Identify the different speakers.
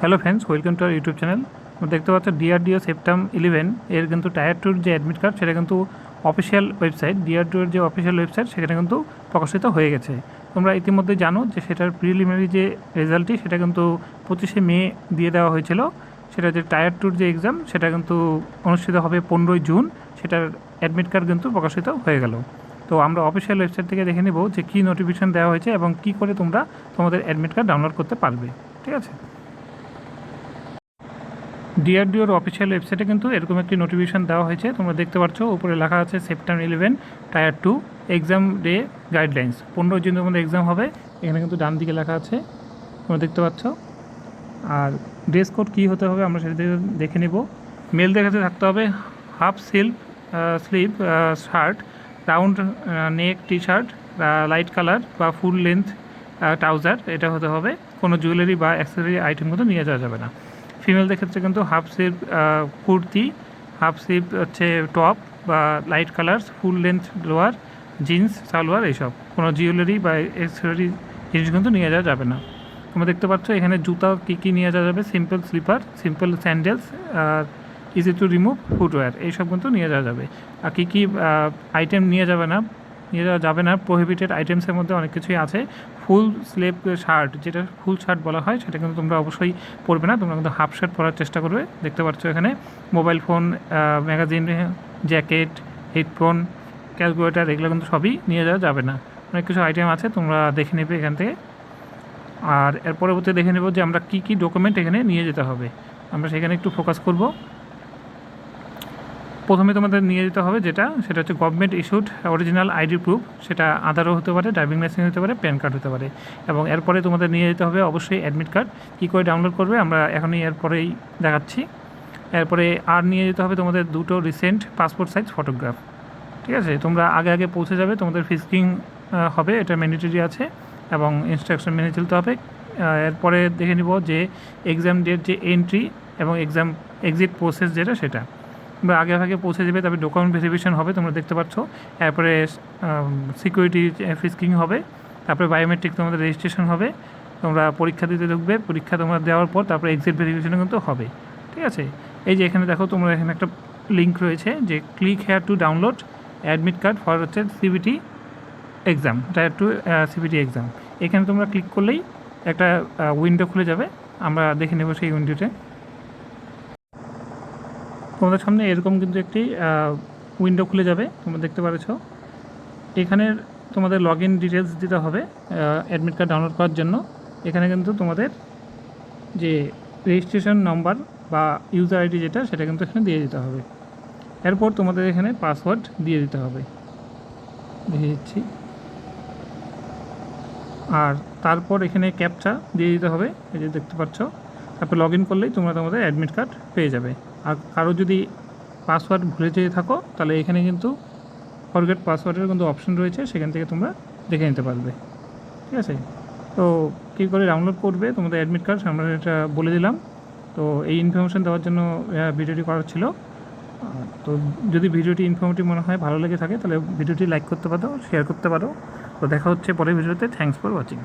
Speaker 1: Hello friends, welcome to our YouTube channel. দেখতে পাচ্ছ DRDO সেপ্টেম 11 এর কিন্তু টায়ার টুর যে অ্যাডমিট কার্ড সেটা কিন্তু অফিসিয়াল ওয়েবসাইট, ডিআরডিওর যে অফিসিয়াল ওয়েবসাইট সেখানে কিন্তু প্রকাশিত হয়ে গেছে। তোমরা ইতিমধ্যে জানো যে সেটার প্রিলিমিনারি যে রেজাল্টটি সেটা কিন্তু 25শে মে দিয়ে দেওয়া হয়েছিল। সেটা যে টায়ার টুর যে এক্সাম সেটা কিন্তু অনুষ্ঠিত হবে 15ই জুন। সেটার অ্যাডমিট কার্ড কিন্তু প্রকাশিত হয়ে গেল। তো আমরা অফিসিয়াল ওয়েবসাইট থেকে দেখে নেব যে কী নোটিফিকেশান দেওয়া হয়েছে এবং কী করে তোমরা তোমাদের অ্যাডমিট কার্ড ডাউনলোড করতে পারবে। ঠিক আছে, ডিআরডিওর অফিসিয়াল ওয়েবসাইটে কিন্তু এরকম একটি নোটিফিকেশান দেওয়া হয়েছে। তোমরা দেখতে পাচ্ছ উপরে লেখা আছে September 11 tyre 2 exam day guidelines. 15 June তোমাদের এক্সাম হবে। এখানে কিন্তু ডান দিকে লেখা আছে, তোমরা দেখতে পাচ্ছ। আর ড্রেস কোড কী হতে হবে আমরা সেটা দেখে নেব। মেলদের কাছে থাকতে হবে half sleeve shirt, round neck T shirt, light colour বা ফুল লেন্থ ট্রাউজার, এটা হতে হবে। কোনো জুয়েলারি বা অ্যাক্সেসরি আইটেম কিন্তু নিয়ে যাওয়া যাবে না। ফিমেলদের ক্ষেত্রে কিন্তু half sleeve kurti, half sleeve হচ্ছে টপ বা light colours, full length lower, jeans, salwar, এইসব। কোনো জুয়েলারি বা অ্যাক্সেসরি জিনিস কিন্তু নিয়ে যাওয়া যাবে না। তোমরা দেখতে পাচ্ছ এখানে জুতা কী কী নিয়ে যাওয়া যাবে: simple slipper, simple sandals, easy to remove footwear, এইসব কিন্তু নিয়ে যাওয়া যাবে। আর কী কী আইটেম নিয়ে যাওয়া যাবে না প্রোহিবিটেড আইটেমসের মধ্যে অনেক কিছুই আছে। ফুল স্লিভ শার্ট, যেটা ফুল শার্ট বলা হয়, সেটা কিন্তু তোমরা অবশ্যই পরবে না। তোমরা কিন্তু হাফ শার্ট পরার চেষ্টা করবে। দেখতে পাচ্ছ এখানে mobile phone, magazine, jacket, headphone, calculator, এগুলো কিন্তু সবই নিয়ে যাওয়া যাবে না। অনেক কিছু আইটেম আছে, তোমরা দেখে নেবে এখান থেকে। আর এর পরবর্তী দেখে নেব যে আমরা কী কী ডকুমেন্ট এখানে নিয়ে যেতে হবে। আমরা সেখানে একটু ফোকাস করব। প্রথমে তোমাদের নিয়ে যেতে হবে সেটা হচ্ছে government issued original ID proof. সেটা আধারও হতে পারে, ড্রাইভিং লাইসেন্স হতে পারে, প্যান কার্ড হতে পারে। এবং এরপরে তোমাদের নিয়ে যেতে হবে অবশ্যই অ্যাডমিট কার্ড। কী করে ডাউনলোড করবে আমরা এখনই এরপরেই দেখাচ্ছি। এরপরে আর নিয়ে যেতে হবে তোমাদের 2টো রিসেন্ট পাসপোর্ট সাইজ ফটোগ্রাফ। ঠিক আছে, তোমরা আগে পৌঁছে যাবে, তোমাদের ফিজিক্যাল হবে, এটা ম্যান্ডেটরি আছে এবং ইনস্ট্রাকশন মেনে চলতে হবে। এরপরে দেখে নিব যে এক্সাম ডেট যে এন্ট্রি এবং এক্সাম এক্সিট প্রসেস সেটা তোমরা আগে পৌঁছে যাবে। তবে ডকুমেন্ট ভেরিফিকেশন হবে, তোমরা দেখতে পাচ্ছ। এরপরে সিকিউরিটি ফিজিক্যাল হবে, তারপরে বায়োমেট্রিক তোমাদের রেজিস্ট্রেশন হবে। তোমরা পরীক্ষা দিতে ঢুকবে, পরীক্ষা তোমরা দেওয়ার পর তারপরে এক্সিট ভেরিফিকেশনও কিন্তু হবে। ঠিক আছে, এই যে এখানে দেখো তোমরা এখানে একটা লিঙ্ক রয়েছে যে click here to download admit card for হচ্ছে CBT exam, tier 2 CBT exam. এখানে তোমরা ক্লিক করলেই একটা উইন্ডো খুলে যাবে। আমরা দেখে নেব সেই উইন্ডোতে। তোমাদের সামনে এরকম কিন্তু একটি উইন্ডো খুলে যাবে, তোমরা দেখতে পাচ্ছ। এখানে তোমাদের লগ ইন ডিটেলস দিতে হবে অ্যাডমিট কার্ড ডাউনলোড করার জন্য। এখানে কিন্তু তোমাদের যে রেজিস্ট্রেশন নাম্বার বা ইউজার আইডি সেটা কিন্তু এখানে দিয়ে দিতে হবে। এরপর তোমাদের এখানে পাসওয়ার্ড দিয়ে দিতে হবে, দেখে দিচ্ছি। আর তারপর এখানে ক্যাপচা দিয়ে দিতে হবে, এই যে দেখতে পাচ্ছ। তারপর লগ ইন করলেই তোমরা তোমাদের অ্যাডমিট কার্ড পেয়ে যাবে। আর কারো যদি পাসওয়ার্ড ভুলে যেয়ে থাকো তাহলে এখানে কিন্তু ফরগেট পাসওয়ার্ডের কিন্তু অপশন রয়েছে, সেখান থেকে তোমরা দেখে নিতে পারবে। ঠিক আছে, তো কী করে ডাউনলোড করবে তোমাদের অ্যাডমিট কার্ড আমরা এটা বলে দিলাম। তো এই ইনফরমেশান দেওয়ার জন্য ভিডিওটি করা ছিল। তো যদি ভিডিওটি ইনফরমেটিভ মনে হয়, ভালো লেগে থাকে, তাহলে ভিডিওটি লাইক করতে পারো, শেয়ার করতে পারো। তো দেখা হচ্ছে পরের ভিডিওতে। Thanks for watching.